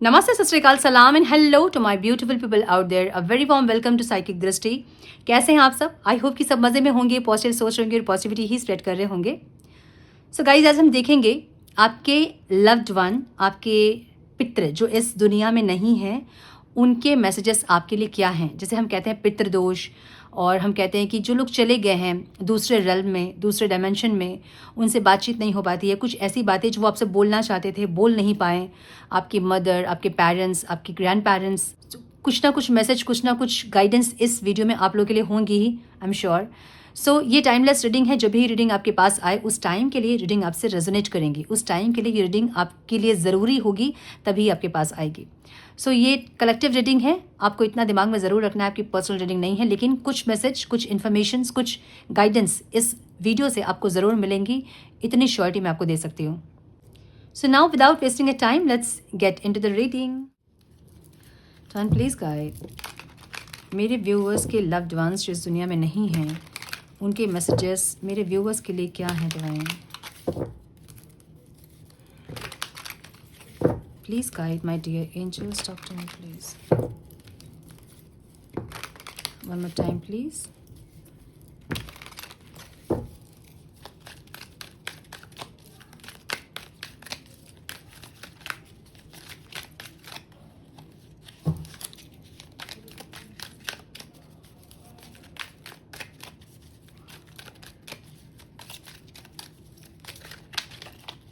नमस्ते, सत श्री अकाल, सलाम and hello to my beautiful people out there. A very warm welcome to psychic Drishti. कैसे हैं आप सब? आई होप कि सब मज़े में होंगे, पॉजिटिव सोच रहे होंगे और पॉजिटिविटी ही स्प्रेड कर रहे होंगे। सो गाइज, आज हम देखेंगे आपके लव्ड वन, आपके पितृ जो इस दुनिया में नहीं हैं, उनके मैसेजेस आपके लिए क्या हैं। जैसे हम कहते हैं पितृदोष, और हम कहते हैं कि जो लोग चले गए हैं दूसरे रेल्म में, दूसरे डायमेंशन में, उनसे बातचीत नहीं हो पाती है। कुछ ऐसी बातें जो वो आपसे बोलना चाहते थे, बोल नहीं पाए। आपकी मदर, आपके पेरेंट्स, आपके ग्रैंड पेरेंट्स, कुछ ना कुछ मैसेज, कुछ ना कुछ गाइडेंस इस वीडियो में आप लोगों के लिए होंगी ही, आई एम श्योर। सो ये टाइमलेस रीडिंग है। जब भी रीडिंग आपके पास आए, उस टाइम के लिए रीडिंग आपसे रेजोनेट करेंगी, उस टाइम के लिए ये रीडिंग आपके लिए ज़रूरी होगी, तभी आपके पास आएगी। सो ये कलेक्टिव रीडिंग है। आपको इतना दिमाग में ज़रूर रखना है, आपकी पर्सनल रीडिंग नहीं है, लेकिन कुछ मैसेज, कुछ इन्फॉर्मेशन, कुछ गाइडेंस इस वीडियो से आपको ज़रूर मिलेंगी, इतनी श्योरिटी मैं आपको दे सकती हूँ। So now without wasting A time, let's get into the reading. Turn please guide. मेरे व्यूअर्स के लव्ड वंस जो इस दुनिया में नहीं हैं, उनके मैसेजेस मेरे व्यूअर्स के लिए क्या हैं divine? Please guide my dear angels, talk to me please. One more time please.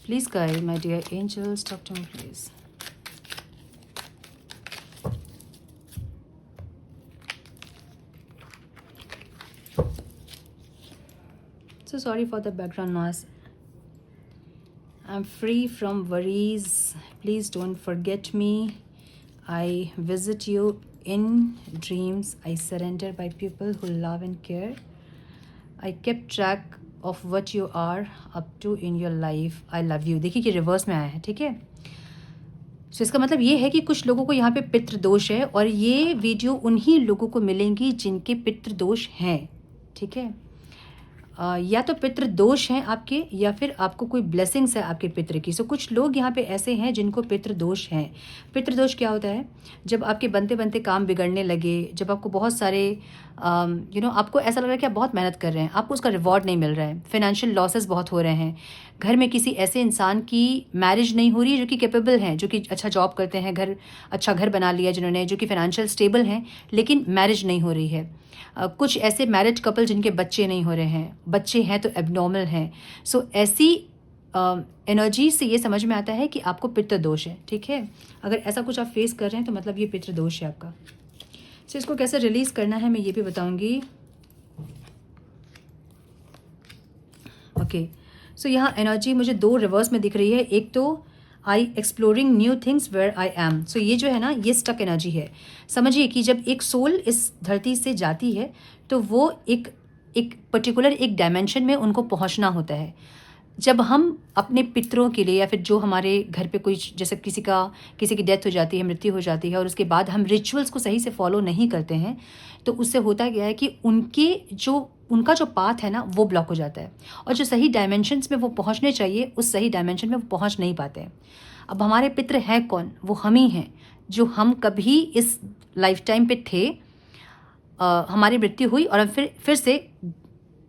Please guide my dear angels, talk to me please. So sorry for the background noise. I'm free from worries. Please don't forget me. I visit you in dreams. I surrender by people who love and care. I kept track of what you are up to in your life. I love you. देखिए कि reverse में आया है, ठीक है। सो इसका मतलब ये है कि कुछ लोगों को यहाँ पे पितृदोष है, और ये वीडियो उन्हीं लोगों को मिलेंगी जिनके पितृदोष हैं, ठीक है। या तो पितृ दोष हैं आपके, या फिर आपको कोई ब्लेसिंग्स है आपके पितृ की। सो कुछ लोग यहाँ पे ऐसे हैं जिनको पितृ दोष हैं। पितृ दोष क्या होता है? जब आपके बनते बनते काम बिगड़ने लगे, जब आपको बहुत सारे आपको ऐसा लग रहा है कि आप बहुत मेहनत कर रहे हैं, आपको उसका रिवॉर्ड नहीं मिल रहा है, फाइनेंशियल लॉसेस बहुत हो रहे हैं, घर में किसी ऐसे इंसान की मैरिज नहीं हो रही है जो कि कैपेबल हैं, जो कि अच्छा जॉब करते हैं, अच्छा घर बना लिया जिन्होंने, जो कि फाइनेंशियल स्टेबल हैं, लेकिन मैरिज नहीं हो रही है। कुछ ऐसे मैरिज कपल जिनके बच्चे नहीं हो रहे हैं, बच्चे हैं तो एबनॉर्मल हैं। सो ऐसी एनर्जी से ये समझ में आता है कि आपको पितृ दोष है, ठीक है। अगर ऐसा कुछ आप फेस कर रहे हैं तो मतलब ये पितृ दोष है आपका। सो इसको कैसे रिलीज़ करना है मैं ये भी बताऊंगी। ओके, सो यहाँ एनर्जी मुझे दो रिवर्स में दिख रही है। एक तो I exploring new things where I am. So ये जो है ना, ये स्टक एनर्जी है। समझिए कि जब एक सोल इस धरती से जाती है तो वो एक पर्टिकुलर एक डायमेंशन में उनको पहुंचना होता है। जब हम अपने पितरों के लिए, या फिर जो हमारे घर पे कोई, जैसे किसी की डेथ हो जाती है, मृत्यु हो जाती है, और उसके बाद हम रिचुअल्स को सही से फॉलो नहीं करते हैं, तो उससे होता क्या है कि उनका जो पाथ है ना, वो ब्लॉक हो जाता है, और जो सही डायमेंशंस में वो पहुंचने चाहिए, उस सही डायमेंशन में वो पहुंच नहीं पाते हैं। अब हमारे पितृ हैं कौन? वो हम ही हैं, जो हम कभी इस लाइफ टाइम पे थे, हमारी मृत्यु हुई और हम फिर से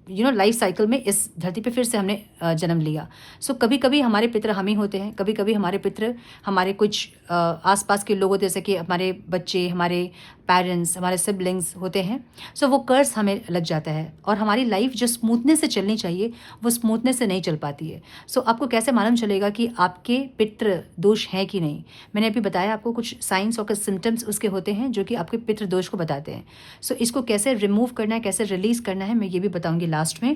लाइफ साइकिल में इस धरती पे फिर से हमने जन्म लिया। सो कभी कभी हमारे पितृ हम ही होते हैं, कभी कभी हमारे पितृ हमारे कुछ आसपास के लोग होते हैं, जैसे कि हमारे बच्चे, हमारे पेरेंट्स, हमारे सिबलिंग्स होते हैं। सो वो कर्स हमें लग जाता है, और हमारी लाइफ जो स्मूथनेस से चलनी चाहिए वो स्मूथनेस से नहीं चल पाती है। सो आपको कैसे मालूम चलेगा कि आपके पितृ दोष हैं कि नहीं? मैंने अभी बताया आपको कुछ साइंस और कुछ सिम्टम्स उसके होते हैं जो कि आपके पितृ दोष को बताते हैं। सो इसको कैसे रिमूव करना है, कैसे रिलीज़ करना है, मैं ये भी बताऊँगी लास्ट में।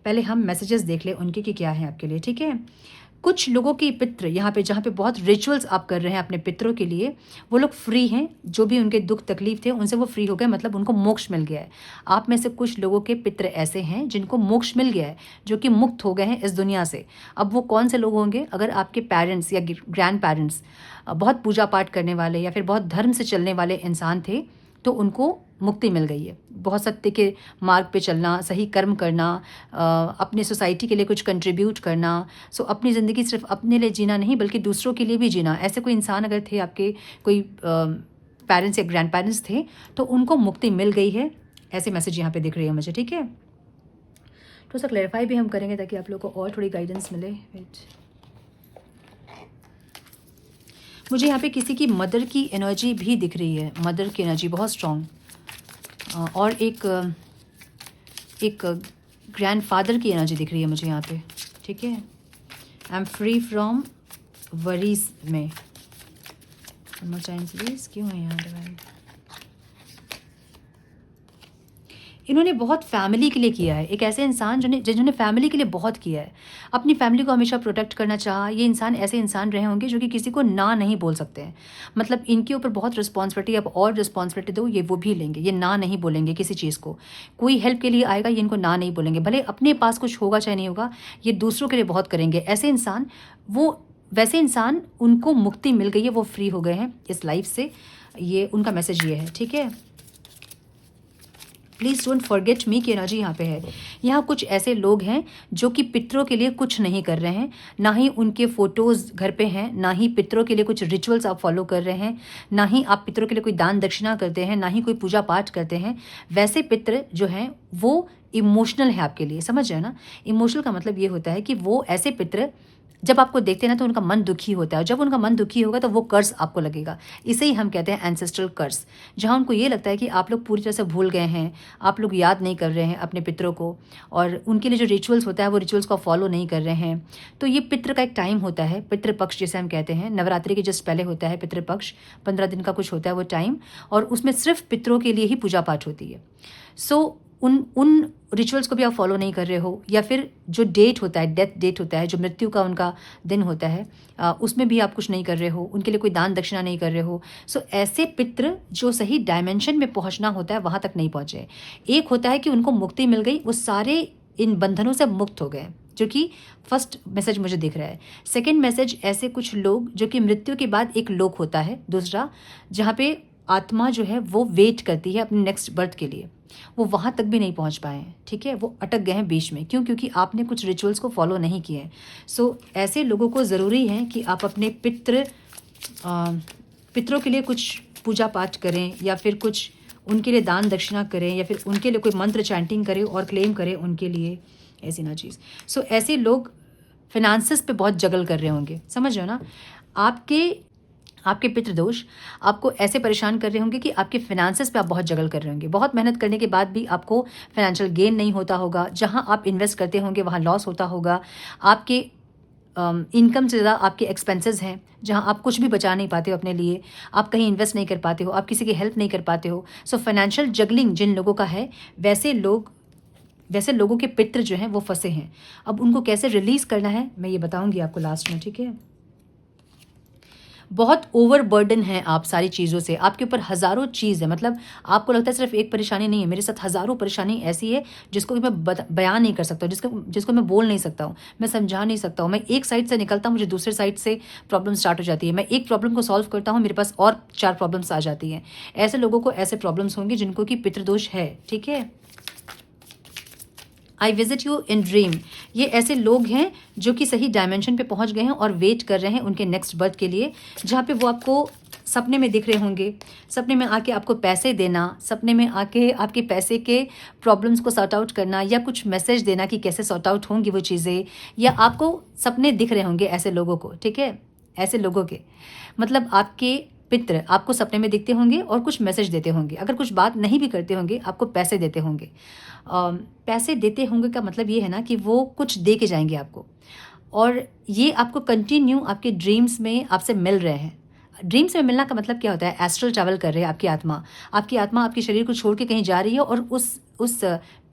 पहले हम मैसेजेस देख लें उनके कि क्या है आपके लिए, ठीक है। कुछ लोगों की पितृ यहाँ पे, जहाँ पे बहुत रिचुअल्स आप कर रहे हैं अपने पितरों के लिए, वो लोग फ्री हैं। जो भी उनके दुख तकलीफ थे उनसे वो फ्री हो गए, मतलब उनको मोक्ष मिल गया है। आप में से कुछ लोगों के पितृ ऐसे हैं जिनको मोक्ष मिल गया है, जो कि मुक्त हो गए हैं इस दुनिया से। अब वो कौन से लोग होंगे? अगर आपके पेरेंट्स या ग्रैंड पेरेंट्स बहुत पूजा पाठ करने वाले या फिर बहुत धर्म से चलने वाले इंसान थे, तो उनको मुक्ति मिल गई है। बहुत सत्य के मार्ग पे चलना, सही कर्म करना, अपने सोसाइटी के लिए कुछ कंट्रीब्यूट करना। सो अपनी ज़िंदगी सिर्फ अपने लिए जीना नहीं बल्कि दूसरों के लिए भी जीना। ऐसे कोई इंसान अगर थे आपके, कोई पेरेंट्स या ग्रैंड पेरेंट्स थे, तो उनको मुक्ति मिल गई है, ऐसे मैसेज यहाँ पे दिख रही है मुझे। ठीक है, तो उसका क्लैरिफाई भी हम करेंगे ताकि आप लोगों को और थोड़ी गाइडेंस मिले। वेट, मुझे यहाँ पे किसी की मदर की एनर्जी भी दिख रही है, मदर की एनर्जी बहुत स्ट्रॉन्ग, और एक ग्रैंडफादर की एनर्जी दिख रही है मुझे यहाँ पे। ठीक है, I am free from worries में। प्लीज क्यों है यहाँ डिवाइन? इन्होंने बहुत फैमिली के लिए किया है। एक ऐसे इंसान जिन्होंने फैमिली के लिए बहुत किया है, अपनी फैमिली को हमेशा प्रोटेक्ट करना चाहा। ये इंसान ऐसे इंसान रहे होंगे जो कि किसी को ना नहीं बोल सकते हैं। मतलब इनके ऊपर बहुत रिस्पॉन्सिबिलिटी, अब और रिस्पॉन्सिबिलिटी दो, ये वो भी लेंगे। ये ना नहीं बोलेंगे किसी चीज़ को। कोई हेल्प के लिए आएगा, ये इनको ना नहीं बोलेंगे। भले अपने पास कुछ होगा चाहे नहीं होगा, ये दूसरों के लिए बहुत करेंगे। ऐसे इंसान, वैसे इंसान, उनको मुक्ति मिल गई है, वो फ्री हो गए हैं इस लाइफ से। ये उनका मैसेज ये है। ठीक है, प्लीज़ डोंट फॉरगेट मी की एनर्जी यहाँ पे है। यहाँ कुछ ऐसे लोग हैं जो कि पितरों के लिए कुछ नहीं कर रहे हैं, ना ही उनके फोटोज़ घर पे हैं, ना ही पितरों के लिए कुछ रिचुअल्स आप फॉलो कर रहे हैं, ना ही आप पितरों के लिए कोई दान दक्षिणा करते हैं, ना ही कोई पूजा पाठ करते हैं। वैसे पितर जो हैं वो इमोशनल है आपके लिए, समझ रहे हैं ना? इमोशनल का मतलब ये होता है कि वो ऐसे पितर जब आपको देखते हैं ना तो उनका मन दुखी होता है, और जब उनका मन दुखी होगा तो वो कर्ज आपको लगेगा। इसे ही हम कहते हैं एंसेस्ट्रल कर्ज, जहाँ उनको ये लगता है कि आप लोग पूरी तरह से भूल गए हैं, आप लोग याद नहीं कर रहे हैं अपने पितरों को, और उनके लिए जो रिचुअल्स होता है वो रिचुअल्स को फॉलो नहीं कर रहे हैं। तो ये पितृ का एक टाइम होता है, पितृपक्ष जिसे हम कहते हैं। नवरात्रि के जस्ट पहले होता है पितृपक्ष, 15 दिन का कुछ होता है वो टाइम, और उसमें सिर्फ पितरों के लिए ही पूजा पाठ होती है। सो उन रिचुअल्स को भी आप फॉलो नहीं कर रहे हो, या फिर जो डेट होता है, डेथ डेट होता है, जो मृत्यु का उनका दिन होता है, उसमें भी आप कुछ नहीं कर रहे हो, उनके लिए कोई दान दक्षिणा नहीं कर रहे हो। सो ऐसे पितृ जो सही डायमेंशन में पहुंचना होता है वहाँ तक नहीं पहुँचे। एक होता है कि उनको मुक्ति मिल गई, वो सारे इन बंधनों से मुक्त हो गए, जो कि फर्स्ट मैसेज मुझे दिख रहा है। सेकेंड मैसेज, ऐसे कुछ लोग जो कि मृत्यु के बाद एक लोक होता है दूसरा, जहाँ पे आत्मा जो है वो वेट करती है अपने नेक्स्ट बर्थ के लिए, वो वहाँ तक भी नहीं पहुँच पाए हैं। ठीक है, वो अटक गए हैं बीच में। क्यों? क्योंकि आपने कुछ रिचुअल्स को फॉलो नहीं किए हैं। सो ऐसे लोगों को ज़रूरी है कि आप अपने पितरों के लिए कुछ पूजा पाठ करें, या फिर कुछ उनके लिए दान दक्षिणा करें, या फिर उनके लिए कोई मंत्र चैंटिंग करें और क्लेम करें उनके लिए, ऐसी ना चीज़। सो ऐसे लोग फिनांसेस पे बहुत जगल कर रहे होंगे, समझ रहे हो ना? आपके पितृदोष आपको ऐसे परेशान कर रहे होंगे कि आपके फिनांसेस पे आप बहुत जगल कर रहे होंगे। बहुत मेहनत करने के बाद भी आपको फाइनेंशियल गेन नहीं होता होगा। जहाँ आप इन्वेस्ट करते होंगे वहाँ लॉस होता होगा। आपके इनकम से ज़्यादा आपके एक्सपेंसेस हैं, जहाँ आप कुछ भी बचा नहीं पाते हो अपने लिए, आप कहीं इन्वेस्ट नहीं कर पाते हो, आप किसी की हेल्प नहीं कर पाते हो। सो फाइनेंशियल जगलिंग जिन लोगों का है, वैसे लोगों के पितृ जो हैं वो फंसे हैं। अब उनको कैसे रिलीज़ करना है मैं ये बताऊँगी आपको लास्ट में। ठीक है, बहुत ओवरबर्डन है आप सारी चीज़ों से, आपके ऊपर हज़ारों चीज़ है। मतलब आपको लगता है सिर्फ एक परेशानी नहीं है, मेरे साथ हज़ारों परेशानी ऐसी है जिसको कि मैं बयान नहीं कर सकता हूँ, जिसको मैं बोल नहीं सकता हूँ, मैं समझा नहीं सकता हूँ। मैं एक साइड से निकलता हूँ, मुझे दूसरे साइड से प्रॉब्लम स्टार्ट हो जाती है। मैं एक प्रॉब्लम को सॉल्व करता हूँ, मेरे पास और 4 प्रॉब्लम्स आ जाती हैं। ऐसे लोगों को ऐसे प्रॉब्लम्स होंगे जिनको कि पितृदोष है। ठीक है, I visit you in dream, ये ऐसे लोग हैं जो कि सही डायमेंशन पे पहुंच गए हैं और वेट कर रहे हैं उनके नेक्स्ट बर्थ के लिए, जहाँ पे वो आपको सपने में दिख रहे होंगे, सपने में आके आपको पैसे देना, सपने में आके आपके पैसे के प्रॉब्लम्स को सॉर्ट आउट करना, या कुछ मैसेज देना कि कैसे सॉर्ट आउट होंगी वो चीज़ें, या आपको सपने दिख रहे होंगे ऐसे लोगों को। ठीक है, ऐसे लोगों के मतलब आपके पितृ आपको सपने में दिखते होंगे और कुछ मैसेज देते होंगे। अगर कुछ बात नहीं भी करते होंगे, आपको पैसे देते होंगे। पैसे देते होंगे का मतलब ये है ना कि वो कुछ दे के जाएंगे आपको, और ये आपको कंटिन्यू आपके ड्रीम्स में आपसे मिल रहे हैं। ड्रीम्स में मिलना का मतलब क्या होता है? एस्ट्रल ट्रैवल कर रहे हैं आपकी आत्मा आपके शरीर को छोड़ के कहीं जा रही है और उस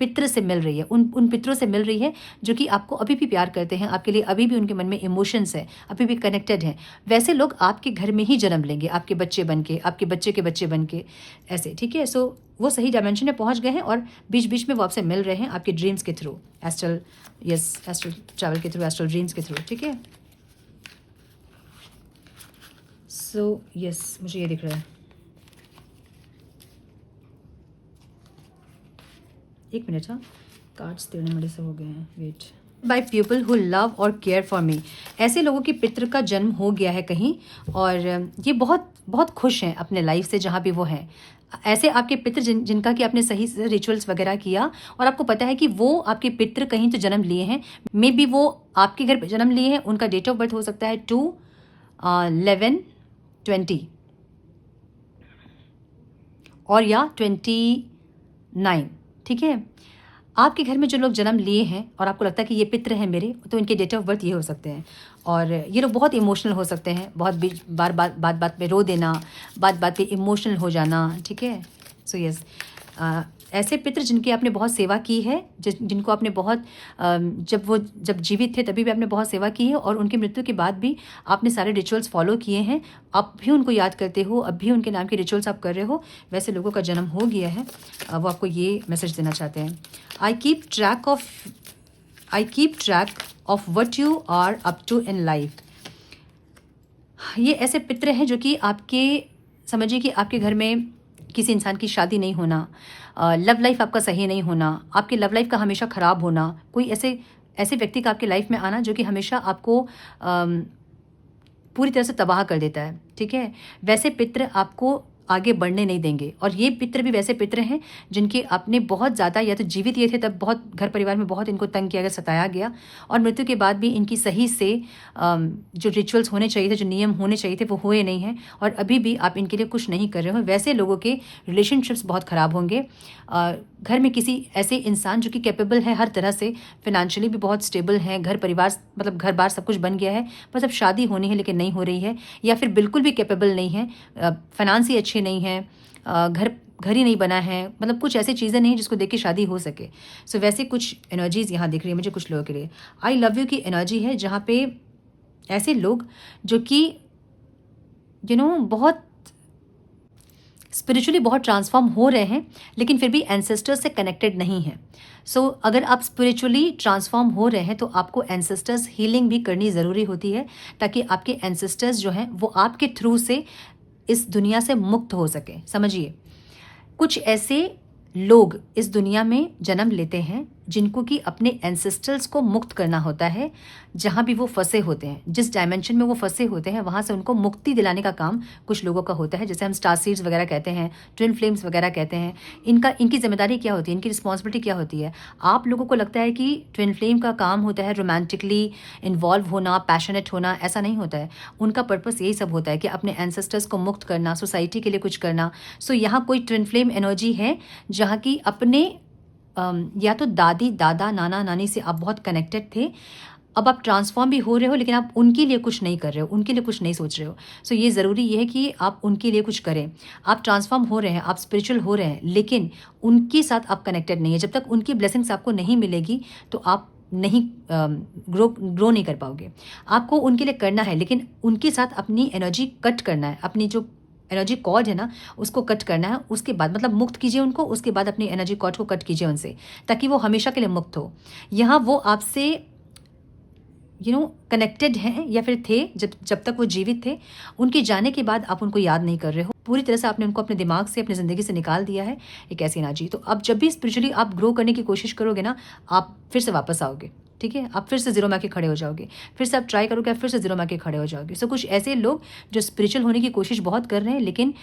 पितृ से मिल रही है, उन पितरों से मिल रही है जो कि आपको अभी भी प्यार करते हैं, आपके लिए अभी भी उनके मन में इमोशंस है, अभी भी कनेक्टेड हैं। वैसे लोग आपके घर में ही जन्म लेंगे, आपके बच्चे बन के, आपके बच्चे के बच्चे बन के, ऐसे। ठीक है, सो वो सही डायमेंशन में पहुंच गए हैं और बीच बीच में वो आपसे मिल रहे हैं आपके ड्रीम्स के थ्रू, एस्ट्रल ट्रैवल के थ्रू, एस्ट्रल ड्रीम्स के थ्रू। ठीक है, सो यस, मुझे ये दिख रहा है। एक मिनट, हाँ कार्ड्स टेढ़े मेढ़े से हो गए हैं, wait. By people who love और केयर फॉर मी, ऐसे लोगों की पितृ का जन्म हो गया है कहीं, और ये बहुत बहुत खुश हैं अपने लाइफ से जहाँ भी वो हैं। ऐसे आपके पितृ जिनका कि आपने सही से रिचुअल्स वगैरह किया और आपको पता है कि वो आपके पितृ कहीं तो जन्म लिए हैं, मे बी वो आपके घर पे जन्म लिए हैं। उनका डेट ऑफ बर्थ हो सकता है 2/11/20 और या 29, ठीक है। आपके घर में जो लोग जन्म लिए हैं और आपको लगता है कि ये पितृ हैं मेरे, तो इनके डेट ऑफ बर्थ ये हो सकते हैं। और ये लोग बहुत इमोशनल हो सकते हैं, बहुत बात बात पे रो देना, बात बात पे इमोशनल हो जाना, ठीक है। सो यस, ऐसे पितृ जिनकी आपने बहुत सेवा की है, जिनको आपने बहुत जब जीवित थे तभी भी आपने बहुत सेवा की है, और उनकी मृत्यु के बाद भी आपने सारे रिचुअल्स फॉलो किए हैं, आप भी उनको याद करते हो, अब भी उनके नाम के रिचुअल्स आप कर रहे हो, वैसे लोगों का जन्म हो गया है। वो आपको ये मैसेज देना चाहते हैं, I keep track of what you are up to in life. ये ऐसे पितृ हैं जो कि आपके, समझिए कि आपके घर में किसी इंसान की शादी नहीं होना, लव लाइफ आपका सही नहीं होना, आपकी लव लाइफ का हमेशा ख़राब होना, कोई ऐसे व्यक्ति का आपके लाइफ में आना जो कि हमेशा आपको पूरी तरह से तबाह कर देता है, ठीक है। वैसे पितृ आपको आगे बढ़ने नहीं देंगे, और ये पितृ भी वैसे पितृ हैं जिनके आपने बहुत ज़्यादा, या तो जीवित ये थे तब बहुत घर परिवार में बहुत इनको तंग किया गया, सताया गया, और मृत्यु के बाद भी इनकी सही से जो रिचुअल्स होने चाहिए थे, जो नियम होने चाहिए थे, वो हुए नहीं हैं, और अभी भी आप इनके लिए कुछ नहीं कर रहे हो। वैसे लोगों के रिलेशनशिप्स बहुत ख़राब होंगे। घर में किसी ऐसे इंसान जो कि कैपेबल है हर तरह से, फिनेंशियली भी बहुत स्टेबल हैं, घर परिवार मतलब घर बार सब कुछ बन गया है, बस अब शादी होनी है लेकिन नहीं हो रही है, या फिर बिल्कुल भी कैपेबल नहीं है, फाइनेंस ही अच्छे नहीं हैं, घर ही नहीं बना है, मतलब कुछ ऐसी चीज़ें नहीं जिसको देख के शादी हो सके। सो वैसे कुछ एनर्जीज़ यहाँ दिख रही है मुझे कुछ लोगों के लिए। आई लव यू की एनर्जी है, जहाँ पे ऐसे लोग जो कि बहुत स्पिरिचुअली बहुत ट्रांसफॉर्म हो रहे हैं, लेकिन फिर भी एंसेस्टर्स से कनेक्टेड नहीं हैं। सो अगर आप स्पिरिचुअली ट्रांसफॉर्म हो रहे हैं तो आपको एंसेस्टर्स हीलिंग भी करनी ज़रूरी होती है, ताकि आपके एंसेस्टर्स जो हैं वो आपके थ्रू से इस दुनिया से मुक्त हो सके। समझिए, कुछ ऐसे लोग इस दुनिया में जन्म लेते हैं जिनको कि अपने एंसेस्टर्स को मुक्त करना होता है, जहाँ भी वो फंसे होते हैं, जिस डायमेंशन में वो फंसे होते हैं वहाँ से उनको मुक्ति दिलाने का काम कुछ लोगों का होता है, जैसे हम स्टार सीड्स वगैरह कहते हैं, ट्विन फ्लेम्स वगैरह कहते हैं। इनकी जिम्मेदारी क्या होती है, इनकी रिस्पॉन्सिबिलिटी क्या होती है? आप लोगों को लगता है कि ट्विन फ्लेम का काम होता है रोमांटिकली इन्वॉल्व होना, पैशनेट होना, ऐसा नहीं होता है। उनका पर्पस यही सब होता है कि अपने एंसेस्टर्स को मुक्त करना, सोसाइटी के लिए कुछ करना। सो यहाँ कोई ट्विन फ्लेम एनर्जी है जहाँ की अपने या तो दादी दादा नाना नानी से आप बहुत कनेक्टेड थे, अब आप ट्रांसफॉर्म भी हो रहे हो, लेकिन आप उनके लिए कुछ नहीं कर रहे हो, उनके लिए कुछ नहीं सोच रहे हो। सो ये ज़रूरी ये है कि आप उनके लिए कुछ करें। आप ट्रांसफॉर्म हो रहे हैं, आप स्पिरिचुअल हो रहे हैं, लेकिन उनके साथ आप कनेक्टेड नहीं है। जब तक उनकी ब्लेसिंग्स आपको नहीं मिलेगी तो आप नहीं ग्रो नहीं कर पाओगे। आपको उनके लिए करना है, लेकिन उनके साथ अपनी एनर्जी कट करना है, अपनी जो एनर्जी कॉर्ड है ना उसको कट करना है। उसके बाद मतलब मुक्त कीजिए उनको, उसके बाद अपनी एनर्जी कॉर्ड को कट कीजिए उनसे, ताकि वो हमेशा के लिए मुक्त हो। यहाँ वो आपसे कनेक्टेड हैं या फिर थे जब तक वो जीवित थे। उनके जाने के बाद आप उनको याद नहीं कर रहे हो, पूरी तरह से आपने उनको अपने दिमाग से, अपनी ज़िंदगी से निकाल दिया है एक ऐसी एनर्जी। तो अब जब भी स्पिरिचुअली आप ग्रो करने की कोशिश करोगे ना, आप फिर से वापस आओगे, ठीक है। आप फिर से जीरो में आके खड़े हो जाओगे, फिर से आप ट्राई करोगे, आप फिर से जीरो में आके खड़े हो जाओगे। सो कुछ ऐसे लोग जो स्पिरिचुअल होने की कोशिश बहुत कर रहे हैं, लेकिन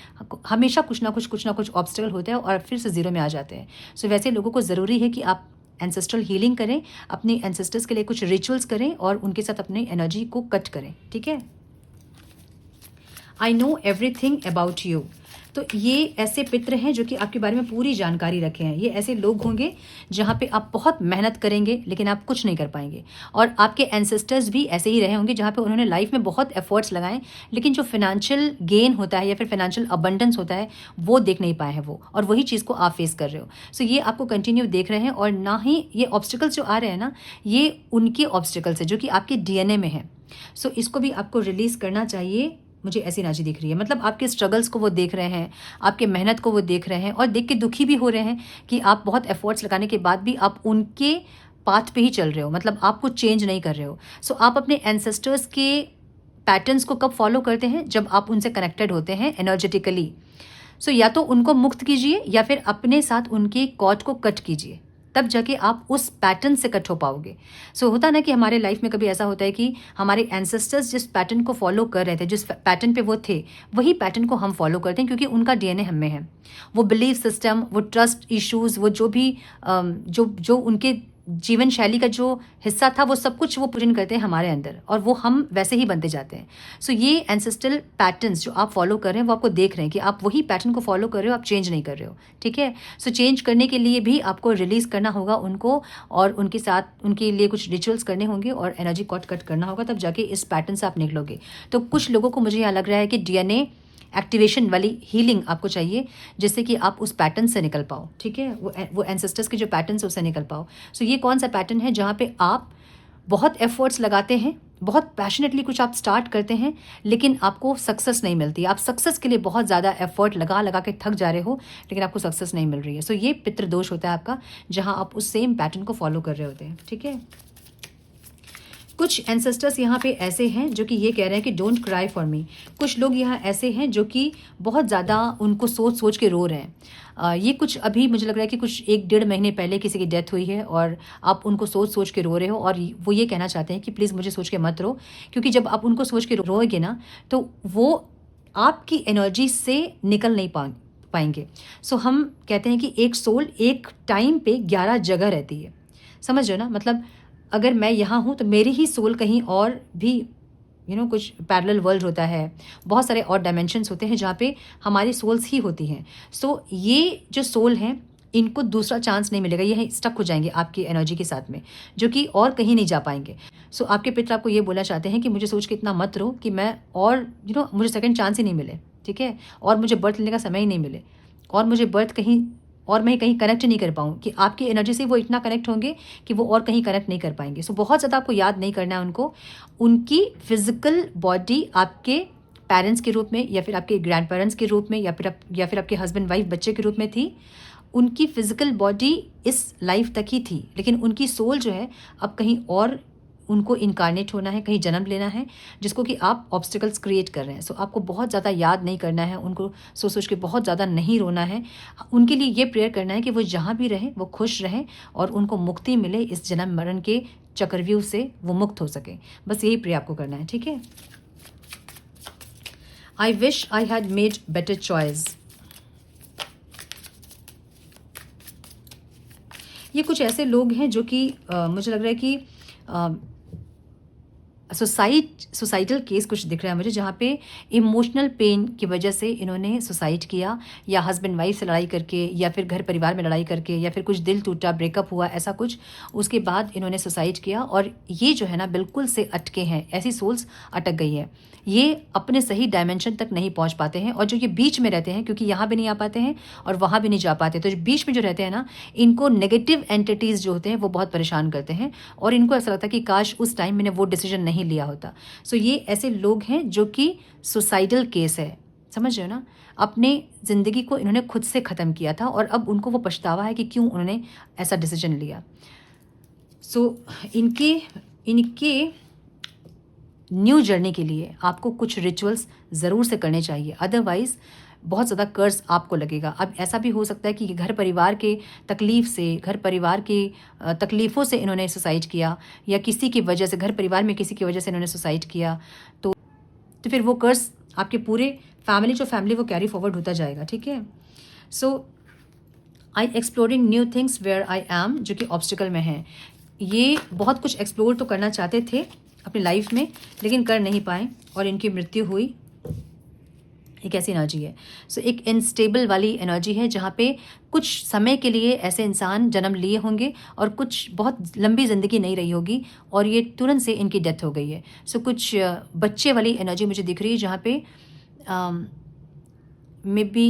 हमेशा कुछ ना कुछ ऑब्स्टेकल होता है और फिर से जीरो में आ जाते हैं। सो वैसे लोगों को ज़रूरी है कि आप एंसेस्ट्रल हीलिंग करें, अपने एंसेस्टर्स के लिए कुछ रिचुअल्स करें और उनके साथ अपनी एनर्जी को कट करें, ठीक है। I know everything about you, तो ये ऐसे पितृ हैं जो कि आपके बारे में पूरी जानकारी रखे हैं। ये ऐसे लोग होंगे जहाँ पे आप बहुत मेहनत करेंगे लेकिन आप कुछ नहीं कर पाएंगे, और आपके एंसेस्टर्स भी ऐसे ही रहे होंगे जहाँ पे उन्होंने लाइफ में बहुत एफर्ट्स लगाए, लेकिन जो फाइनेंशियल गेन होता है या फिर फाइनेंशियल अबंडेंस होता है वो देख नहीं पाए हैं वो, और वही चीज़ को आप फेस कर रहे हो। सो ये आपको कंटिन्यू देख रहे हैं, और ना ही ये ऑब्स्टिकल्स जो आ रहे हैं ना, ये उनके ऑब्स्टिकल्स है जो कि आपके डीएनए में है। सो इसको भी आपको रिलीज़ करना चाहिए। मुझे ऐसी एनर्जी दिख रही है, मतलब आपके स्ट्रगल्स को वो देख रहे हैं, आपके मेहनत को वो देख रहे हैं, और देख के दुखी भी हो रहे हैं कि आप बहुत एफर्ट्स लगाने के बाद भी आप उनके पाथ पे ही चल रहे हो, मतलब आप कुछ चेंज नहीं कर रहे हो। सो आप अपने एंसेस्टर्स के पैटर्न्स को कब फॉलो करते हैं? जब आप उनसे कनेक्टेड होते हैं एनर्जेटिकली। सो या तो उनको मुक्त कीजिए या फिर अपने साथ उनके कॉर्ड को कट कीजिए, तब जाके आप उस पैटर्न से कट हो पाओगे। सो होता ना कि हमारे लाइफ में कभी ऐसा होता है कि हमारे एंसेस्टर्स जिस पैटर्न को फॉलो कर रहे थे, जिस पैटर्न पे वो थे, वही पैटर्न को हम फॉलो करते हैं क्योंकि उनका डीएनए हम में है। वो बिलीफ सिस्टम, वो ट्रस्ट इश्यूज़, वो जो भी जो उनके जीवन शैली का जो हिस्सा था, वो सब कुछ वो पूजन करते हैं हमारे अंदर, और वो हम वैसे ही बनते जाते हैं। सो ये एंसेस्ट्रल पैटर्न्स जो आप फॉलो कर रहे हैं, वो आपको देख रहे हैं कि आप वही पैटर्न को फॉलो कर रहे हो, आप चेंज नहीं कर रहे हो, ठीक है। सो चेंज करने के लिए भी आपको रिलीज़ करना होगा उनको, और उनके साथ उनके लिए कुछ रिचुअल्स करने होंगे और एनर्जी कट करना होगा, तब जाके इस पैटर्न से आप निकलोगे। तो कुछ लोगों को मुझे यहाँ लग रहा है कि डीएनए एक्टिवेशन वाली हीलिंग आपको चाहिए, जिससे कि आप उस पैटर्न से निकल पाओ, ठीक है। वो एंसेस्टर्स के जो पैटर्न है उससे निकल पाओ। सो ये कौन सा पैटर्न है जहाँ पे आप बहुत एफर्ट्स लगाते हैं, बहुत पैशनेटली कुछ आप स्टार्ट करते हैं, लेकिन आपको सक्सेस नहीं मिलती। आप सक्सेस के लिए बहुत ज़्यादा एफर्ट लगा लगा के थक जा रहे हो, लेकिन आपको सक्सेस नहीं मिल रही है। सो ये पितृदोष होता है आपका, जहाँ आप उस सेम पैटर्न को फॉलो कर रहे होते हैं, ठीक है। कुछ एंसेस्टर्स यहाँ पे ऐसे हैं जो कि ये कह रहे हैं कि डोंट क्राई फॉर मी। कुछ लोग यहाँ ऐसे हैं जो कि बहुत ज़्यादा उनको सोच सोच के रो रहे हैं। ये कुछ अभी मुझे लग रहा है कि कुछ 1-1.5 महीने पहले किसी की डेथ हुई है और आप उनको सोच सोच के रो रहे हो, और वो ये कहना चाहते हैं कि प्लीज़ मुझे सोच के मत रो, क्योंकि जब आप उनको सोच के रोएगे ना, तो वो आपकी एनर्जी से निकल नहीं पाएंगे। सो हम कहते हैं कि एक सोल एक टाइम पे 11 जगह रहती है, समझ रहे हो ना। मतलब अगर मैं यहाँ हूँ तो मेरी ही सोल कहीं और भी कुछ पैरेलल वर्ल्ड होता है, बहुत सारे और डायमेंशंस होते हैं जहाँ पे हमारी सोल्स ही होती हैं। सो ये जो सोल हैं, इनको दूसरा चांस नहीं मिलेगा, ये स्टक हो जाएंगे आपकी एनर्जी के साथ में, जो कि और कहीं नहीं जा पाएंगे। सो आपके पितर आपको ये बोलना चाहते हैं कि मुझे सोच के इतना मत रो कि मैं और मुझे सेकंड चांस ही नहीं मिले, ठीक है, और मुझे बर्थ लेने का समय ही नहीं मिले, और मुझे बर्थ कहीं और मैं कहीं कनेक्ट नहीं कर पाऊँ, कि आपकी एनर्जी से वो इतना कनेक्ट होंगे कि वो और कहीं कनेक्ट नहीं कर पाएंगे। सो बहुत ज़्यादा आपको याद नहीं करना है उनको। उनकी फिजिकल बॉडी आपके पेरेंट्स के रूप में, या फिर आपके ग्रैंड पेरेंट्स के रूप में, या फिर आपके हस्बैंड वाइफ बच्चे के रूप में थी। उनकी फिजिकल बॉडी इस लाइफ तक ही थी, लेकिन उनकी सोल जो है अब कहीं और उनको इनकारनेट होना है, कहीं जन्म लेना है, जिसको कि आप ऑब्स्टिकल्स क्रिएट कर रहे हैं। सो आपको बहुत ज़्यादा याद नहीं करना है उनको, सोच के बहुत ज़्यादा नहीं रोना है। उनके लिए ये प्रेयर करना है कि वो जहाँ भी रहें वो खुश रहें, और उनको मुक्ति मिले इस जन्म मरण के चक्रव्यूह से, वो मुक्त हो सके। बस यही प्रेयर आपको करना है, ठीक है। I wish I had made better choice. ये कुछ ऐसे लोग हैं जो कि मुझे लग रहा है कि सोसाइटल केस कुछ दिख रहा है मुझे, जहाँ पे इमोशनल पेन की वजह से इन्होंने सुसाइड किया, या हस्बैंड वाइफ से लड़ाई करके, या फिर घर परिवार में लड़ाई करके, या फिर कुछ दिल टूटा, ब्रेकअप हुआ, ऐसा कुछ, उसके बाद इन्होंने सुसाइड किया। और ये जो है ना बिल्कुल से अटके हैं, ऐसी सोल्स अटक गई है, ये अपने सही डायमेंशन तक नहीं पहुंच पाते हैं। और जो ये बीच में रहते हैं, क्योंकि यहाँ भी नहीं आ पाते हैं और वहाँ भी नहीं जा पाते, तो जो बीच में जो रहते हैं ना, इनको नेगेटिव एंटिटीज़ जो होते हैं वो बहुत परेशान करते हैं, और इनको ऐसा लगता है कि काश उस टाइम मैंने वो डिसीजन नहीं लिया होता। सो ये ऐसे लोग हैं जो कि सुसाइडल केस है, समझ रहे हो ना। अपने ज़िंदगी को इन्होंने खुद से ख़त्म किया था, और अब उनको वो पछतावा है कि क्यों उन्होंने ऐसा डिसीजन लिया। सो इनके न्यू जर्नी के लिए आपको कुछ रिचुअल्स ज़रूर से करने चाहिए, अदरवाइज़ बहुत ज़्यादा कर्ज आपको लगेगा। अब ऐसा भी हो सकता है कि घर परिवार के तकलीफ़ से, घर परिवार की तकलीफ़ों से इन्होंने सुसाइड किया, या किसी की वजह से, घर परिवार में किसी की वजह से इन्होंने सुसाइड किया, तो फिर वो कर्ज आपके पूरे फैमिली वो कैरी फॉरवर्ड होता जाएगा, ठीक है। So I exploring new things where I am, जो कि ऑब्स्टिकल में है। ये बहुत कुछ एक्सप्लोर तो करना चाहते थे अपनी लाइफ में, लेकिन कर नहीं पाए, और इनकी मृत्यु हुई। एक ऐसी एनर्जी है। सो एक इनस्टेबल वाली एनर्जी है, जहाँ पे कुछ समय के लिए ऐसे इंसान जन्म लिए होंगे, और कुछ बहुत लंबी ज़िंदगी नहीं रही होगी, और ये तुरंत से इनकी डेथ हो गई है। सो कुछ बच्चे वाली एनर्जी मुझे दिख रही है, जहाँ पे मे बी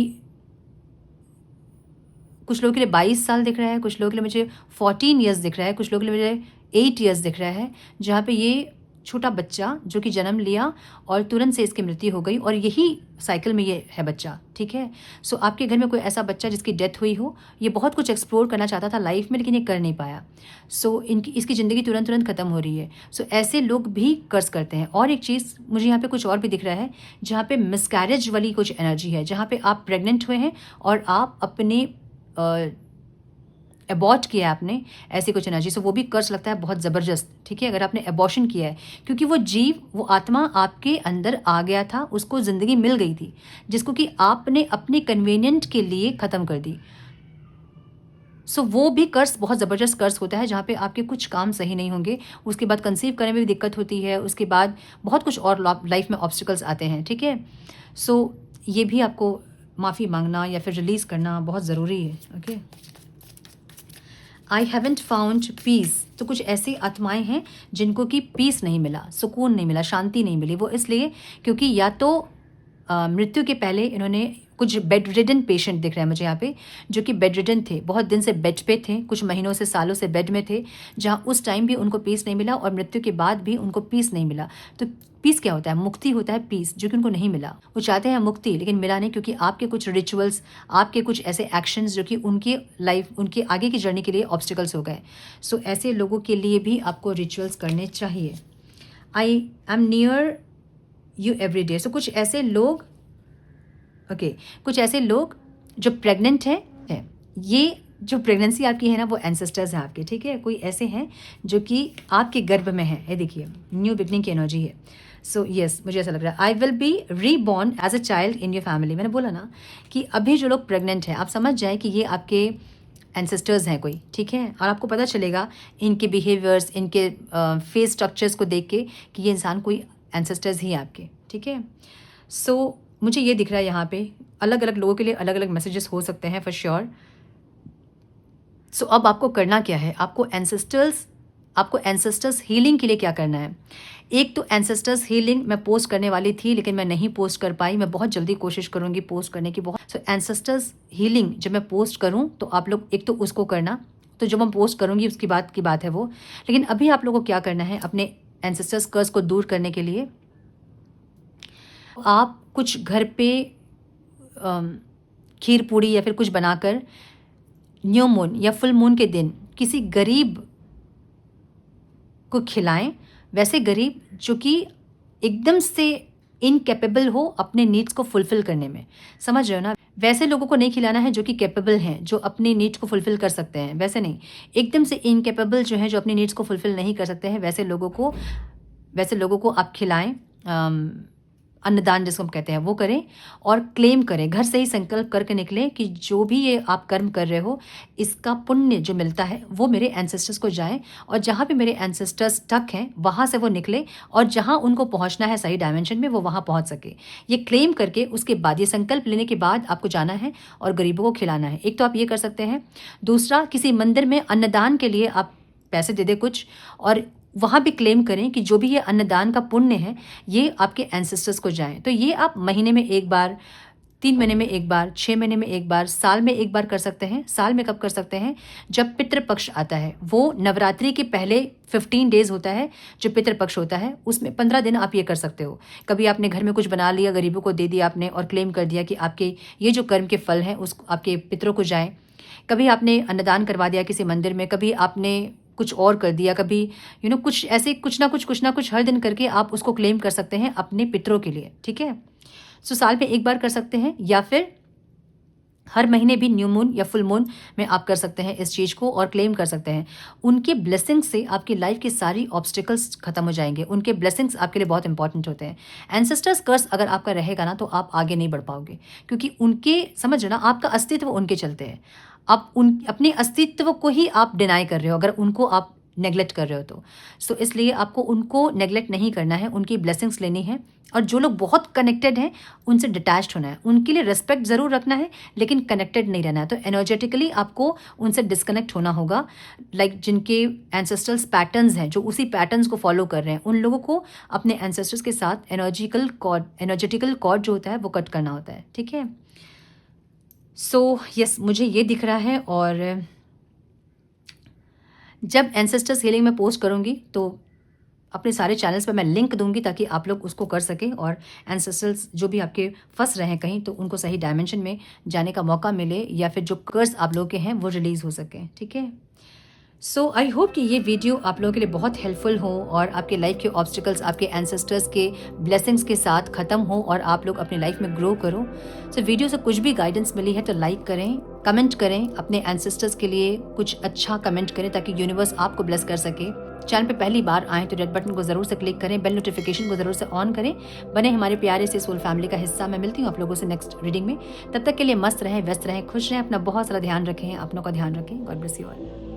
कुछ लोगों के लिए 22 साल दिख रहा है, कुछ लोगों के लिए मुझे 14 ईयर्स दिख रहा है, कुछ लोगों के लिए मुझे 8 ईयर्स दिख रहा है, जहाँ पे ये छोटा बच्चा जो कि जन्म लिया और तुरंत से इसकी मृत्यु हो गई, और यही साइकिल में ये है बच्चा, ठीक है। सो आपके घर में कोई ऐसा बच्चा जिसकी डेथ हुई हो, ये बहुत कुछ एक्सप्लोर करना चाहता था लाइफ में, लेकिन ये कर नहीं पाया। सो इसकी ज़िंदगी तुरंत ख़त्म हो रही है। सो ऐसे लोग भी कर्ज करते हैं। और एक चीज़ मुझे यहाँ पे कुछ और भी दिख रहा है, जहाँ पे मिसकैरेज वाली कुछ एनर्जी है, जहाँ पे आप प्रेग्नेंट हुए हैं और आप अपने एबॉर्ट किया है आपने, ऐसी कुछ एनर्जी, सो वो भी कर्स लगता है बहुत ज़बरदस्त, ठीक है। अगर आपने एबॉर्शन किया है, क्योंकि वो जीव, वो आत्मा आपके अंदर आ गया था, उसको ज़िंदगी मिल गई थी, जिसको कि आपने अपने कन्वीनियंट के लिए ख़त्म कर दी। सो वो भी कर्स बहुत ज़बरदस्त कर्स होता है, जहाँ पे आपके कुछ काम सही नहीं होंगे, उसके बाद कंसीव करने में भी दिक्कत होती है, उसके बाद बहुत कुछ और लाइफ में ऑब्स्टिकल्स आते हैं, ठीक है। सो ये भी आपको माफ़ी मांगना या फिर रिलीज़ करना बहुत ज़रूरी है, okay. I haven't found peace, तो कुछ ऐसी आत्माएं हैं जिनको कि पीस नहीं मिला, सुकून नहीं मिला, शांति नहीं मिली। वो इसलिए क्योंकि या तो मृत्यु के पहले इन्होंने, कुछ बेड रिडन पेशेंट दिख रहे हैं मुझे यहाँ पे, जो कि बेड रिडन थे, बहुत दिन से बेड पे थे, कुछ महीनों से सालों से बेड में थे, जहाँ उस टाइम भी उनको पीस नहीं मिला और मृत्यु के बाद भी उनको पीस नहीं मिला। तो पीस क्या होता है? मुक्ति होता है पीस, जो कि उनको नहीं मिला। वो चाहते हैं मुक्ति, लेकिन मिला नहीं, क्योंकि आपके कुछ रिचुअल्स, आपके कुछ ऐसे एक्शंस जो कि उनके लाइफ, उनके आगे की जर्नी के लिए ऑब्स्टिकल्स हो गए। सो ऐसे लोगों के लिए भी आपको रिचुअल्स करने चाहिए। I am near you every day, so कुछ ऐसे लोग, ओके, कुछ ऐसे लोग जो प्रेग्नेंट हैं, ये जो प्रेगनेंसी आपकी है ना, वो एंसेस्टर्स हैं आपके, ठीक है। कोई ऐसे हैं जो कि आपके गर्भ में हैं, ये देखिए न्यू बिगनिंग की एनर्जी है। सो यस, मुझे ऐसा लग रहा है, I will be reborn as a child in your family. मैंने बोला ना कि अभी जो लोग प्रेग्नेंट हैं, आप समझ जाए कि ये आपके एंसेस्टर्स हैं कोई, ठीक है। और आपको पता चलेगा इनके बिहेवियर्स, इनके फेस स्ट्रक्चर्स को देख के कि ये इंसान कोई एंसेस्टर्स ही है आपके, ठीक है। सो मुझे ये दिख रहा है यहाँ पे, अलग अलग लोगों के लिए अलग अलग मैसेजेस हो सकते हैं फॉर श्योर। सो अब आपको करना क्या है? आपको एंसेस्टर्स हीलिंग के लिए क्या करना है? एक तो एंसेस्टर्स हीलिंग मैं पोस्ट करने वाली थी, लेकिन मैं नहीं पोस्ट कर पाई। मैं बहुत जल्दी कोशिश करूंगी पोस्ट करने की, बहुत। सो एंसेस्टर्स हीलिंग जब मैं पोस्ट करूं तो आप लोग एक तो उसको करना, तो जब मैं पोस्ट करूंगी उसकी बात की बात है वो। लेकिन अभी आप लोगों को क्या करना है अपने एंसेस्टर्स कर्स को दूर करने के लिए? आप कुछ घर पे खीर पूड़ी या फिर कुछ बनाकर न्यू मून या फुल मून के दिन किसी गरीब को खिलाएं। वैसे गरीब जो कि एकदम से इनकेपेबल हो अपने नीड्स को फुलफिल करने में, समझ रहे हो ना? वैसे लोगों को नहीं खिलाना है जो कि कैपेबल हैं, जो अपने नीड्स को फुलफिल कर सकते हैं, वैसे नहीं। एकदम से इनकेपेबल जो है, जो अपनी नीड्स को फुलफिल नहीं कर सकते हैं, वैसे लोगों को आप खिलाएं। अन्नदान जिसको हम कहते हैं वो करें, और क्लेम करें, घर से ही संकल्प करके निकलें कि जो भी ये आप कर्म कर रहे हो, इसका पुण्य जो मिलता है वो मेरे एंसेस्टर्स को जाए, और जहाँ भी मेरे एंसेस्टर्स स्टक हैं वहाँ से वो निकले, और जहाँ उनको पहुँचना है सही डायमेंशन में वो वहाँ पहुँच सके। ये क्लेम करके उसके बाद, ये संकल्प लेने के बाद आपको जाना है और गरीबों को खिलाना है। एक तो आप ये कर सकते हैं। दूसरा, किसी मंदिर में अन्नदान के लिए आप पैसे दे दें कुछ, और वहाँ भी क्लेम करें कि जो भी ये अन्नदान का पुण्य है ये आपके एंसेस्टर्स को जाए। तो ये आप महीने में एक बार, 3 महीने में एक बार, 6 महीने में एक बार, साल में एक बार कर सकते हैं। साल में कब कर सकते हैं? जब पितृपक्ष आता है, वो नवरात्रि के पहले 15 डेज होता है जो पितृपक्ष होता है, उसमें 15 दिन आप ये कर सकते हो। कभी आपने घर में कुछ बना लिया, गरीबों को दे दिया आपने, और क्लेम कर दिया कि आपके ये जो कर्म के फल हैं उस आपके पितरों को जाएँ। कभी आपने अन्नदान करवा दिया किसी मंदिर में, कभी आपने कुछ और कर दिया, कभी कुछ ऐसे कुछ ना कुछ हर दिन करके आप उसको क्लेम कर सकते हैं अपने पितरों के लिए, ठीक है। सो साल में एक बार कर सकते हैं, या फिर हर महीने भी न्यू मून या फुल मून में आप कर सकते हैं इस चीज़ को, और क्लेम कर सकते हैं। उनके ब्लेसिंग से आपकी लाइफ की सारी ऑब्स्टिकल्स खत्म हो जाएंगे। उनके ब्लेसिंग्स आपके लिए बहुत इंपॉर्टेंट होते हैं। एंसेस्टर्स कर्स अगर आपका रहेगा ना, तो आप आगे नहीं बढ़ पाओगे, क्योंकि उनके, समझ ना, आपका अस्तित्व उनके चलते हैं। आप अपने अस्तित्व को ही आप डिनाई कर रहे हो अगर उनको आप नेग्लेक्ट कर रहे हो तो। सो इसलिए आपको उनको नेग्लेक्ट नहीं करना है, उनकी ब्लेसिंग्स लेनी है। और जो लोग बहुत कनेक्टेड हैं उनसे डिटैच्ड होना है, उनके लिए रिस्पेक्ट ज़रूर रखना है, लेकिन कनेक्टेड नहीं रहना है। तो एनर्जेटिकली आपको उनसे डिस्कनेक्ट होना होगा। लाइक जिनके एंसेस्ट्रल्स पैटर्न्स हैं, जो उसी पैटर्न्स को फॉलो कर रहे हैं, उन लोगों को अपने एंसेस्टर्स के साथ एनर्जेटिकल कॉर्ड जो होता है वो कट करना होता है, ठीक है। सो यस, मुझे ये दिख रहा है। और जब एंसेस्टर्स हीलिंग में पोस्ट करूँगी तो अपने सारे चैनल्स पे मैं लिंक दूंगी, ताकि आप लोग उसको कर सकें, और एंसेस्टर्स जो भी आपके फंस रहे हैं कहीं, तो उनको सही डायमेंशन में जाने का मौका मिले, या फिर जो कर्स आप लोगों के हैं वो रिलीज़ हो सकें, ठीक है। सो आई होप कि ये वीडियो आप लोगों के लिए बहुत हेल्पफुल हो और आपके लाइफ के ऑब्स्टिकल्स आपके एंसेस्टर्स के ब्लेसिंग्स के साथ ख़त्म हो और आप लोग अपनी लाइफ में ग्रो करो। सो वीडियो से कुछ भी गाइडेंस मिली है तो लाइक करें, कमेंट करें, अपने एंसेस्टर्स के लिए कुछ अच्छा कमेंट करें ताकि यूनिवर्स आपको ब्लेस कर सके। चैनल पे पहली बार आएँ तो रेड बटन को ज़रूर से क्लिक करें, बेल नोटिफिकेशन को ज़रूर से ऑन करें, बने हमारे प्यारे से सोल फैमिली का हिस्सा। मैं मिलती हूँ आप लोगों से नेक्स्ट रीडिंग में। तब तक के लिए मस्त रहें, व्यस्त रहें, खुश रहें, अपना बहुत सारा ध्यान रखें, अपनों का ध्यान रखें। God bless you all.